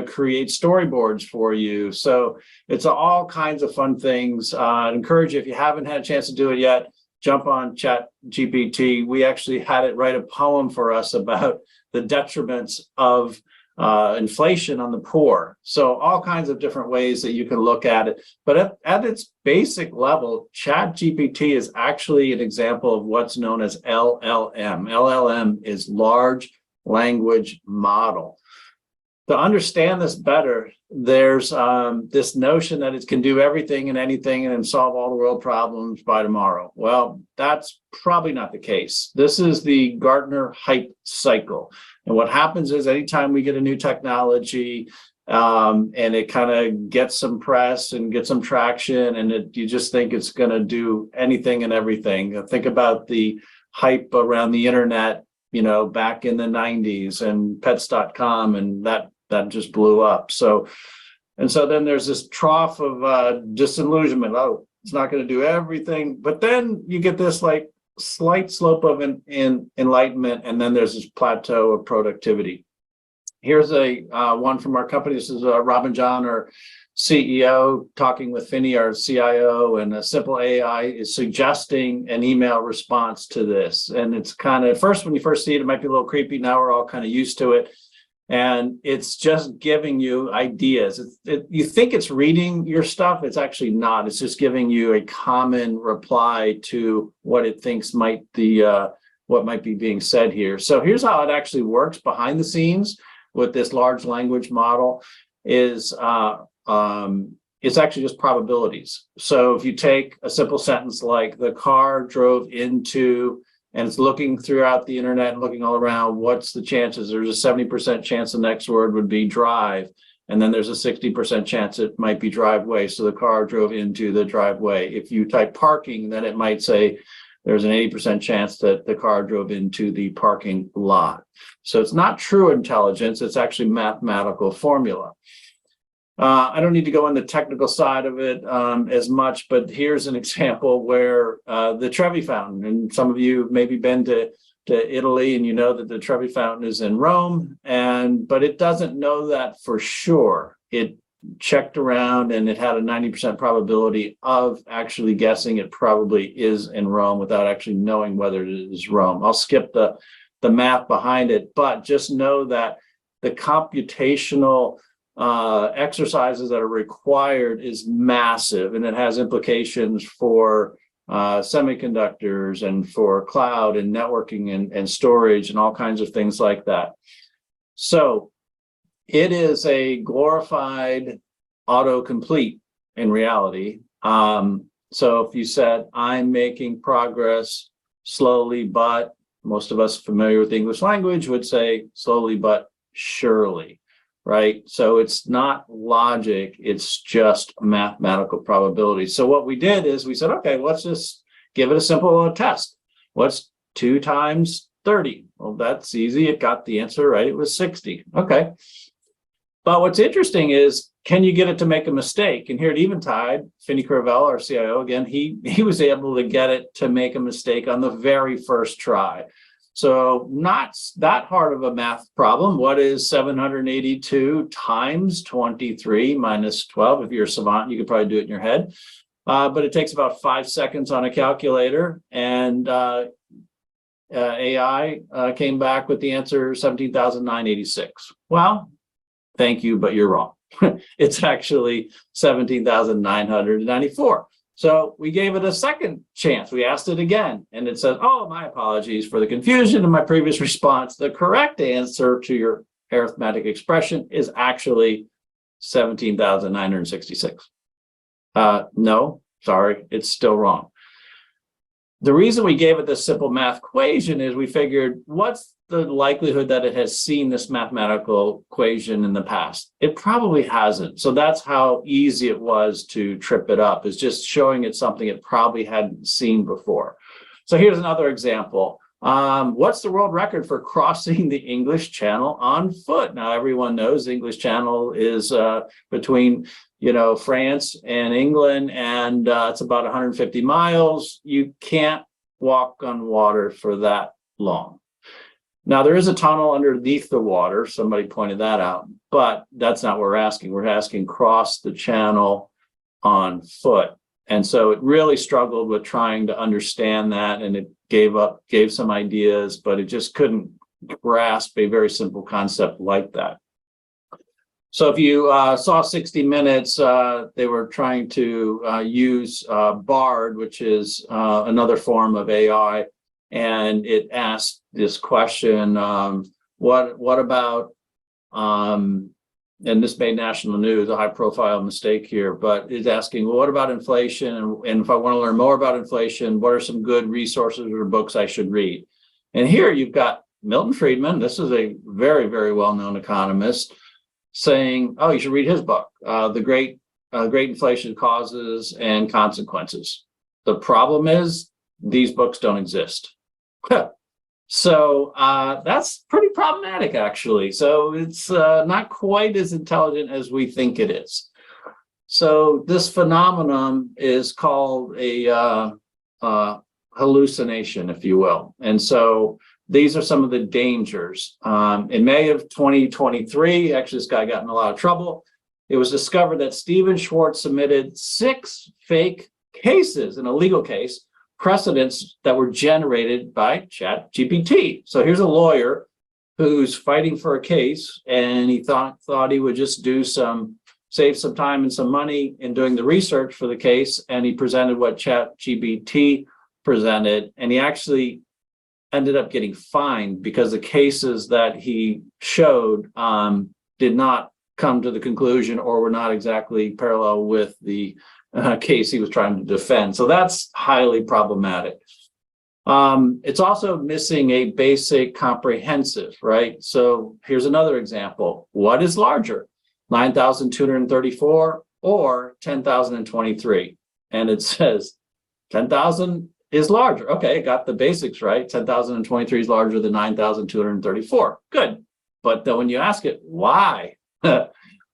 create storyboards for you. So it's all kinds of fun things. I'd encourage you, if you haven't had a chance to do it yet, jump on ChatGPT. We actually had it write a poem for us about the detriments of inflation on the poor. So all kinds of different ways that you can look at it. But at its basic level, ChatGPT is actually an example of what's known as LLM. LLM is large language model. To understand this better, there's this notion that it can do everything and anything and then solve all the world problems by tomorrow. Well, that's probably not the case. This is the Gartner hype cycle. And what happens is anytime we get a new technology and it kind of gets some press and gets some traction, and you just think it's going to do anything and everything. Think about the hype around the internet, back in the 90s, and pets.com, and that just blew up. So then there's this trough of disillusionment. Oh, it's not going to do everything. But then you get this like slight slope of enlightenment, and then there's this plateau of productivity. Here's a one from our company. This is Robin John, our CEO, talking with Finney, our CIO, and a simple AI is suggesting an email response to this. And it's kind of, first, when you first see it, it might be a little creepy. Now we're all kind of used to it. And it's just giving you ideas. You think it's reading your stuff. It's actually not. It's just giving you a common reply to what it thinks what might be being said here. So here's how it actually works behind the scenes with this large language model is it's actually just probabilities. So if you take a simple sentence like the car drove into, and it's looking throughout the internet and looking all around, what's the chances? There's a 70% chance the next word would be drive. And then there's a 60% chance it might be driveway. So the car drove into the driveway. If you type parking, then it might say there's an 80% chance that the car drove into the parking lot. So it's not true intelligence. It's actually mathematical formula. I don't need to go on the technical side of it as much, but here's an example where the Trevi Fountain, and some of you have maybe been to Italy, and you know that the Trevi Fountain is in Rome, but it doesn't know that for sure. It checked around and it had a 90% probability of actually guessing it probably is in Rome without actually knowing whether it is Rome. I'll skip the math behind it, but just know that the computational exercises that are required is massive, and it has implications for semiconductors and for cloud and networking and storage and all kinds of things like that. So it is a glorified autocomplete in reality. So if you said, I'm making progress slowly, but most of us familiar with the English language would say slowly but surely, right? So it's not logic, it's just mathematical probability. So what we did is we said, okay, let's just give it a simple test. What's 2 times 30? Well, that's easy. It got the answer right. It was 60. Okay. But what's interesting is, can you get it to make a mistake? And here at Eventide, Finney Cravel, our CIO, again, he was able to get it to make a mistake on the very first try. So not that hard of a math problem. What is 782 times 23 minus 12? If you're a savant, you could probably do it in your head. But it takes about 5 seconds on a calculator. And AI came back with the answer 17,986. Well, thank you, but you're wrong. It's actually 17,994. So we gave it a second chance. We asked it again, and it says, oh, my apologies for the confusion in my previous response. The correct answer to your arithmetic expression is actually 17,966. No, sorry, it's still wrong. The reason we gave it this simple math equation is we figured, what's the likelihood that it has seen this mathematical equation in the past? It probably hasn't. So that's how easy it was to trip it up, is just showing it something it probably hadn't seen before. So here's another example. What's the world record for crossing the English Channel on foot? Now, everyone knows the English Channel is between France and England, and it's about 150 miles. You can't walk on water for that long. Now, there is a tunnel underneath the water. Somebody pointed that out, but that's not what we're asking. We're asking cross the channel on foot. And so it really struggled with trying to understand that, and it gave some ideas, but it just couldn't grasp a very simple concept like that. So if you saw 60 Minutes, they were trying to use Bard, which is another form of AI, and it asked this question, what about, and this made national news, a high-profile mistake here, but it's asking, well, what about inflation? And if I want to learn more about inflation, what are some good resources or books I should read? And here you've got Milton Friedman. This is a very, very well-known economist, saying, oh, you should read his book, The Great Inflation Causes and Consequences. The problem is these books don't exist. So that's pretty problematic, actually. So it's not quite as intelligent as we think it is. So this phenomenon is called a hallucination, if you will. And so these are some of the dangers. In May of 2023, actually, this guy got in a lot of trouble. It was discovered that Stephen Schwartz submitted 6 fake cases in a legal case, precedents that were generated by ChatGPT. So here's a lawyer who's fighting for a case, and he thought he would just save some time and some money in doing the research for the case, and he presented what ChatGPT presented, and he actually ended up getting fined because the cases that he showed did not come to the conclusion or were not exactly parallel with the case he was trying to defend. So that's highly problematic. It's also missing a basic comprehensive, right? So here's another example. What is larger, 9,234 or 10,023? And it says 10,000 is larger. Okay, got the basics right. 10,023 is larger than 9,234. Good. But then when you ask it, why?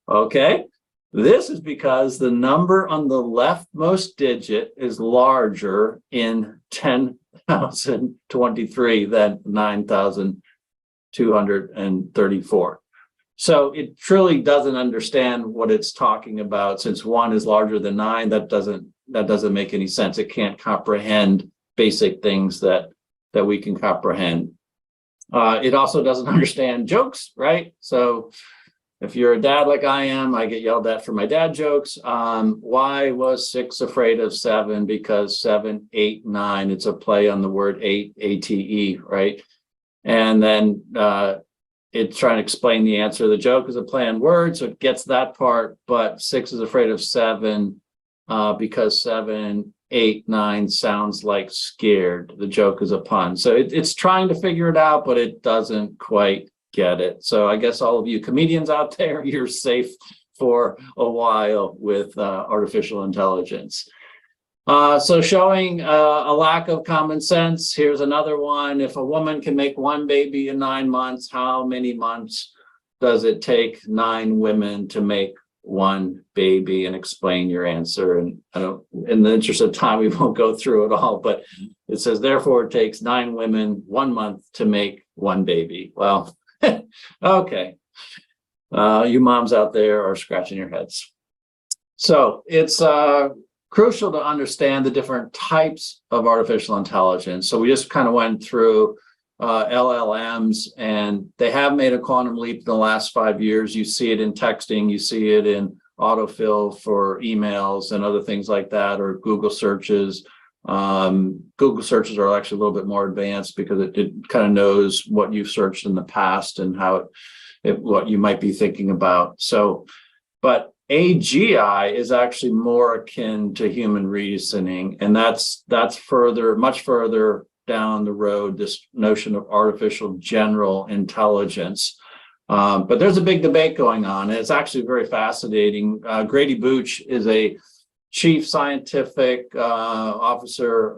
Okay, this is because the number on the leftmost digit is larger in 10,023 than 9,234. So it truly doesn't understand what it's talking about. Since 1 is larger than 9, that doesn't make any sense. It can't comprehend basic things that we can comprehend. It also doesn't understand jokes, right? So if you're a dad like I am, I get yelled at for my dad jokes. Why was 6 afraid of 7? Because 7, 8, 9, it's a play on the word 8, ATE, right? And then it's trying to explain the answer. The joke is a play on words, so it gets that part, but 6 is afraid of 7 because 7, 8, 9 sounds like scared. The joke is a pun. So it's trying to figure it out, but it doesn't quite get it. So I guess all of you comedians out there, you're safe for a while with artificial intelligence. So showing a lack of common sense. Here's another one. If a woman can make 1 baby in 9 months, how many months does it take 9 women to make 1 baby? And explain your answer. And I don't, in the interest of time, we won't go through it all, but it says, therefore, it takes 9 women 1 month to make 1 baby. Well, okay. You moms out there are scratching your heads. So it's crucial to understand the different types of artificial intelligence. So we just kind of went through LLMs, and they have made a quantum leap in the last 5 years. You see it in texting, you see it in autofill for emails and other things like that, or Google searches. Google searches are actually a little bit more advanced because it kind of knows what you've searched in the past and how what you might be thinking about. So, but AGI is actually more akin to human reasoning, and that's further, much further down the road, this notion of artificial general intelligence. But there's a big debate going on, and it's actually very fascinating. Grady Booch is a chief scientific officer,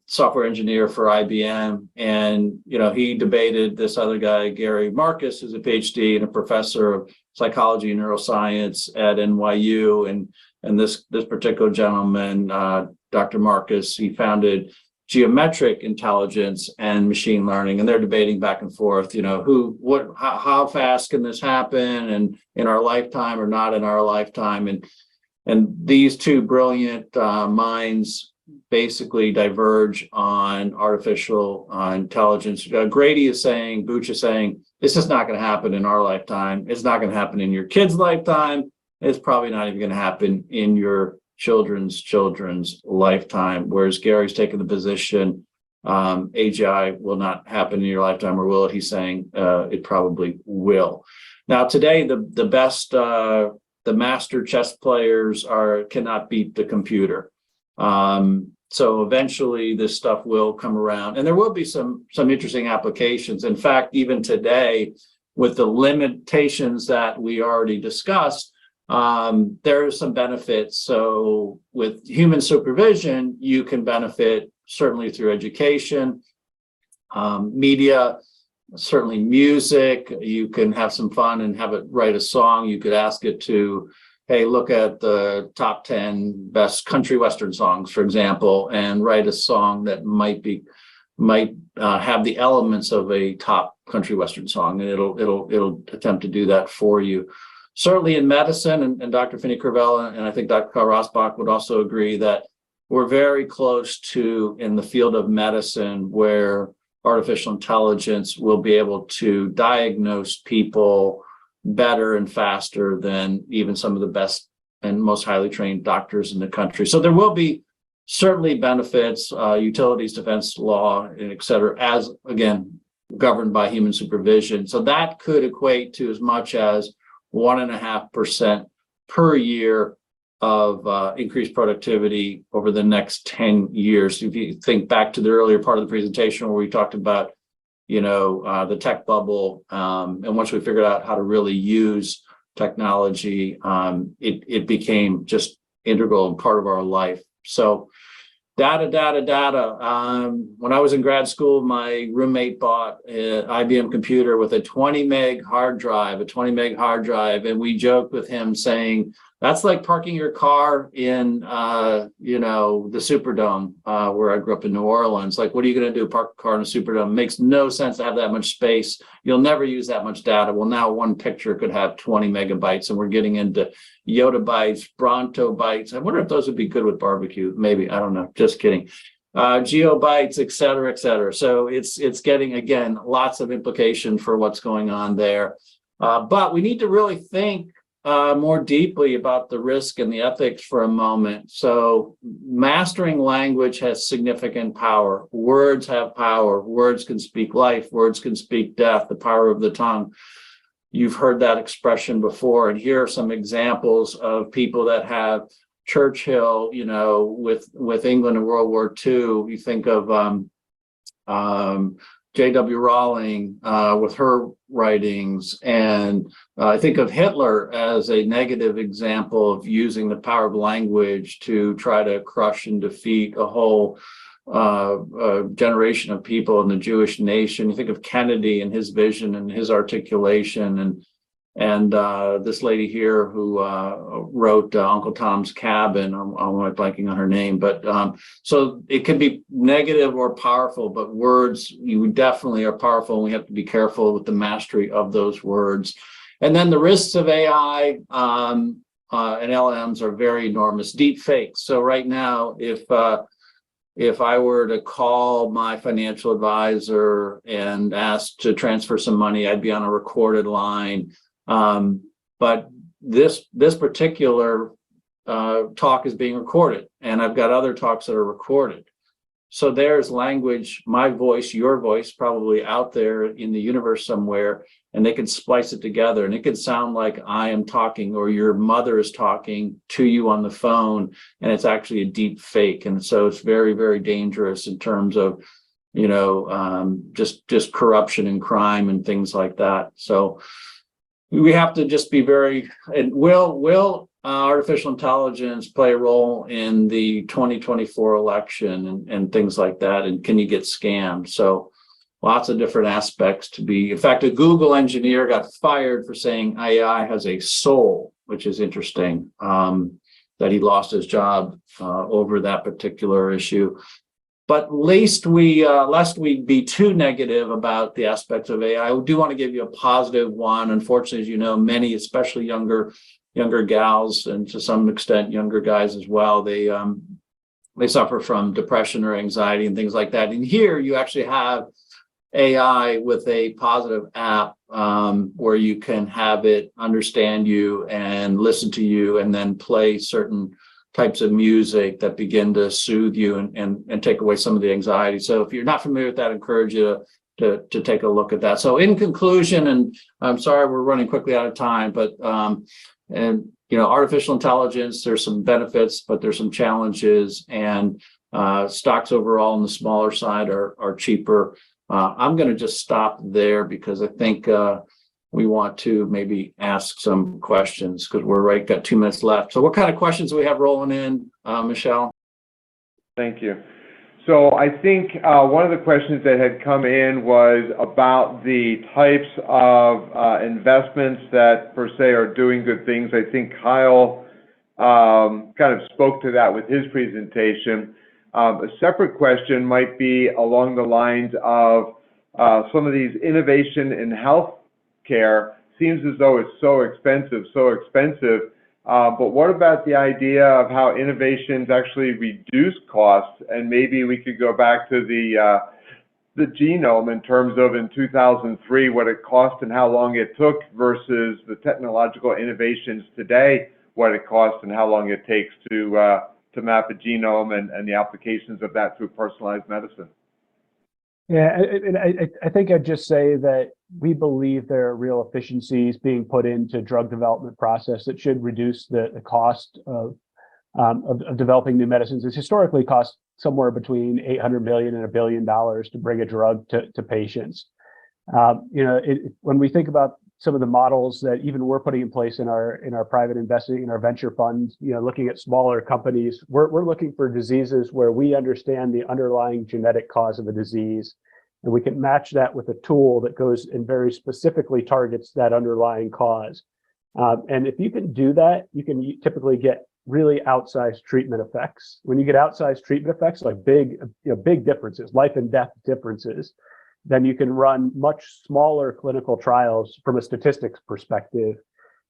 software engineer for IBM, and he debated this other guy, Gary Marcus, who's a PhD and a professor of psychology and neuroscience at NYU, and this particular gentleman, Dr. Marcus, he founded geometric intelligence and machine learning, and they're debating back and forth, how fast can this happen, and in our lifetime or not in our lifetime, and these two brilliant minds basically diverge on artificial intelligence. Grady is saying, Booch is saying, this is not going to happen in our lifetime. It's not going to happen in your kid's lifetime. It's probably not even going to happen in your children's lifetime. Whereas Gary's taken the position, AGI will not happen in your lifetime, or will it? He's saying it probably will. Now, today, the best, the master chess players cannot beat the computer. So eventually this stuff will come around, and there will be some interesting applications. In fact, even today, with the limitations that we already discussed, there are some benefits. So with human supervision, you can benefit certainly through education, media, certainly music. You can have some fun and have it write a song. You could ask it to, hey, look at the top 10 best country western songs, for example, and write a song that might have the elements of a top country western song, and it'll attempt to do that for you. Certainly in medicine, and Dr. Finney Crivello and I think Dr. Carl Rasbach would also agree that we're very close to, in the field of medicine, where artificial intelligence will be able to diagnose people better and faster than even some of the best and most highly trained doctors in the country. So there will be certainly benefits, utilities, defense law, and et cetera, as, again, governed by human supervision. So that could equate to as much as 1.5% per year of increased productivity over the next 10 years. If you think back to the earlier part of the presentation where we talked about, the tech bubble, and once we figured out how to really use technology, it became just integral and part of our life. So data. When I was in grad school, my roommate bought an IBM computer with a 20 meg hard drive, and we joked with him saying, That's like parking your car in, the Superdome, where I grew up in New Orleans. Like, what are you going to do? Park a car in a Superdome? It makes no sense to have that much space. You'll never use that much data. Well, now one picture could have 20 megabytes, and we're getting into yottabytes, Bronto bytes. I wonder if those would be good with barbecue. Maybe, I don't know. Just kidding. Geobytes, et cetera, et cetera. So it's getting, again, lots of implication for what's going on there. But we need to really think more deeply about the risk and the ethics for a moment. So mastering language has significant power. Words have power. Words can speak life. Words can speak death, the power of the tongue. You've heard that expression before. And here are some examples of people that have Churchill, with England in World War II. You think of J.W. Rowling with her writings, and I think of Hitler as a negative example of using the power of language to try to crush and defeat a whole generation of people in the Jewish nation. You think of Kennedy and his vision and his articulation, and this lady here who wrote Uncle Tom's Cabin. I'm blanking on her name, but so it can be negative or powerful, but words, you definitely are powerful, and we have to be careful with the mastery of those words. And then the risks of AI and LLMs are very enormous. Deep fakes. So right now, if I were to call my financial advisor and ask to transfer some money, I'd be on a recorded line. But this particular talk is being recorded, and I've got other talks that are recorded. So there's language, my voice, your voice, probably out there in the universe somewhere, and they can splice it together, and it could sound like I am talking, or your mother is talking to you on the phone, and it's actually a deep fake. And so it's very, very dangerous in terms of, just corruption and crime and things like that. So we have to just be very, and will artificial intelligence play a role in the 2024 election and things like that? And can you get scammed? So lots of different aspects to be. In fact, a Google engineer got fired for saying AI has a soul, which is interesting, that he lost his job over that particular issue. But lest we be too negative about the aspects of AI, I do want to give you a positive one. Unfortunately, as you know, many, especially younger gals, and to some extent younger guys as well, they suffer from depression or anxiety and things like that. And here you actually have AI with a positive app where you can have it understand you and listen to you, and then play certain types of music that begin to soothe you and take away some of the anxiety. So if you're not familiar with that, I encourage you to take a look at that. So in conclusion, and I'm sorry we're running quickly out of time, but artificial intelligence, there's some benefits, but there's some challenges, and stocks overall on the smaller side are cheaper. I'm going to just stop there because I think we want to maybe ask some questions, because got 2 minutes left. So what kind of questions do we have rolling in, Michelle? Thank you. So I think one of the questions that had come in was about the types of investments that per se are doing good things. I think Kyle kind of spoke to that with his presentation. A separate question might be along the lines of some of these innovation in health care. Seems as though it's so expensive. But what about the idea of how innovations actually reduce costs? And maybe we could go back to the genome in terms of in 2003, what it cost and how long it took, versus the technological innovations today, what it costs and how long it takes to map a genome and the applications of that through personalized medicine. Yeah, and I think I'd just say that we believe there are real efficiencies being put into drug development process that should reduce the cost of developing new medicines. It's historically cost somewhere between $800 million and $1 billion to bring a drug to patients. When we think about some of the models that even we're putting in place in our private investing, in our venture funds, looking at smaller companies, we're looking for diseases where we understand the underlying genetic cause of a disease, and we can match that with a tool that goes and very specifically targets that underlying cause. And if you can do that, you can typically get really outsized treatment effects. When you get outsized treatment effects, like big differences, life and death differences, then you can run much smaller clinical trials from a statistics perspective.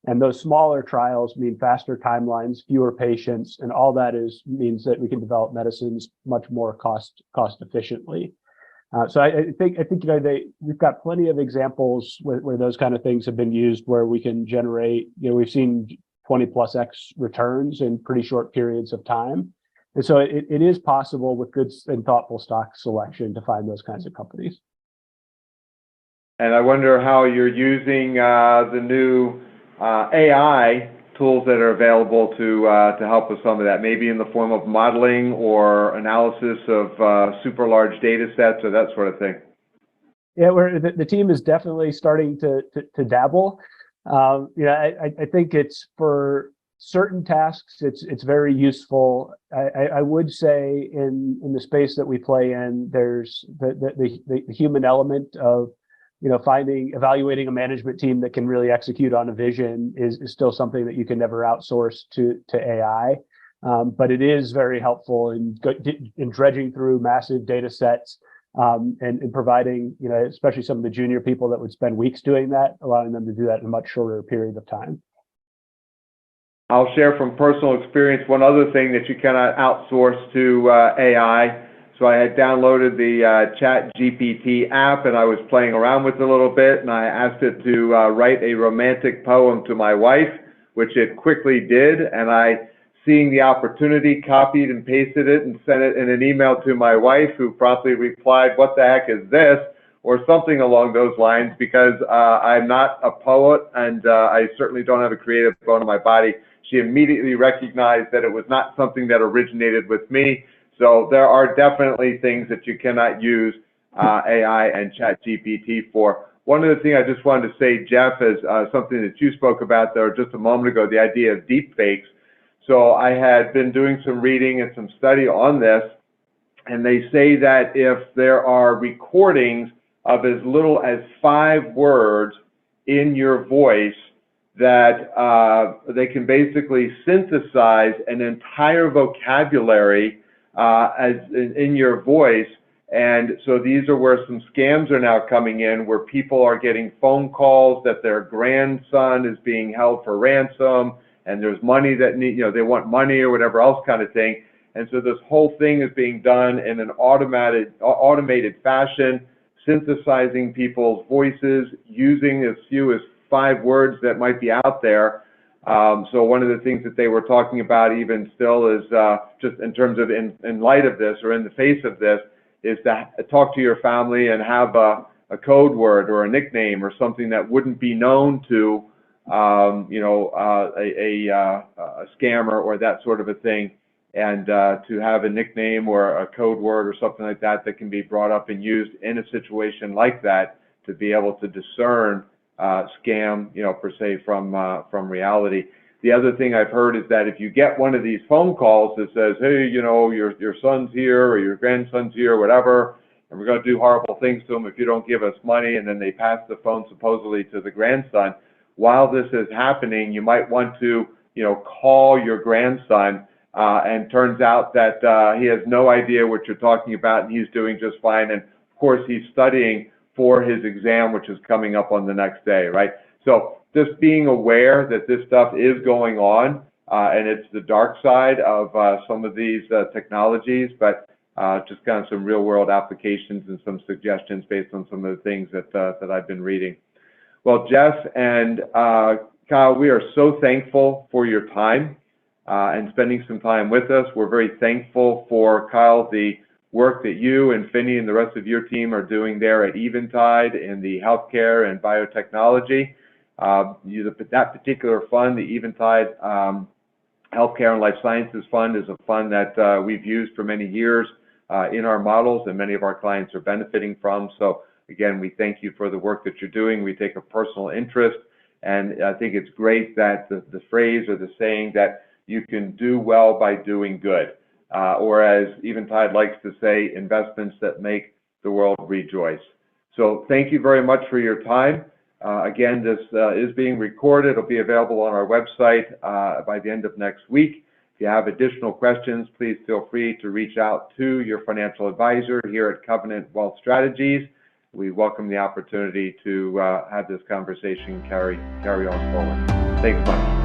And those smaller trials mean faster timelines, fewer patients, and all that means that we can develop medicines much more cost efficiently. So I think we've got plenty of examples where those kind of things have been used, where we can generate, we've seen 20+x returns in pretty short periods of time. And so it is possible with good and thoughtful stock selection to find those kinds of companies. And I wonder how you're using the new AI tools that are available to help with some of that, maybe in the form of modeling or analysis of super large data sets or that sort of thing. Yeah, the team is definitely starting to dabble. I think it's for certain tasks, it's very useful. I would say in the space that we play in, there's the human element of evaluating a management team that can really execute on a vision is still something that you can never outsource to AI. But it is very helpful in dredging through massive data sets and providing, especially some of the junior people that would spend weeks doing that, allowing them to do that in a much shorter period of time. I'll share from personal experience one other thing that you cannot outsource to AI. So I had downloaded the Chat GPT app, and I was playing around with it a little bit, and I asked it to write a romantic poem to my wife, which it quickly did, and seeing the opportunity, copied and pasted it and sent it in an email to my wife, who promptly replied, "What the heck is this?" or something along those lines, because I'm not a poet, and I certainly don't have a creative bone in my body. She immediately recognized that it was not something that originated with me. So there are definitely things that you cannot use AI and ChatGPT for. One other thing I just wanted to say, Jeff, is something that you spoke about there just a moment ago, the idea of deep fakes. So I had been doing some reading and some study on this, and they say that if there are recordings of as little as 5 words in your voice, that they can basically synthesize an entire vocabulary as in your voice. And so these are where some scams are now coming in, where people are getting phone calls that their grandson is being held for ransom, and there's money that they want money or whatever else kind of thing. And so this whole thing is being done in an automated fashion, synthesizing people's voices, using as few as 5 words that might be out there. So one of the things that they were talking about even still is just in terms of in light of this or in the face of this, is to talk to your family and have a code word or a nickname or something that wouldn't be known to a scammer or that sort of a thing, and to have a nickname or a code word or something like that that can be brought up and used in a situation like that to be able to discern scam, per se, from reality. The other thing I've heard is that if you get one of these phone calls that says, hey, your son's here or your grandson's here or whatever, and we're going to do horrible things to him if you don't give us money, and then they pass the phone supposedly to the grandson, while this is happening, you might want to, call your grandson, and turns out that he has no idea what you're talking about, and he's doing just fine. And of course, he's studying for his exam, which is coming up on the next day, right? So just being aware that this stuff is going on, and it's the dark side of some of these technologies, but just kind of some real world applications and some suggestions based on some of the things that I've been reading. Well, Jeff and Kyle, we are so thankful for your time and spending some time with us. We're very thankful for, Kyle, the work that you and Finney and the rest of your team are doing there at Eventide in the healthcare and biotechnology. That particular fund, the Eventide Healthcare and Life Sciences Fund, is a fund that we've used for many years in our models, and many of our clients are benefiting from. So again, we thank you for the work that you're doing. We take a personal interest, and I think it's great that the phrase or the saying that you can do well by doing good. Or as Eventide likes to say, investments that make the world rejoice. So thank you very much for your time. Again, this is being recorded. It'll be available on our website by the end of next week. If you have additional questions, please feel free to reach out to your financial advisor here at Covenant Wealth Strategies. We welcome the opportunity to have this conversation carry on forward. Thanks much.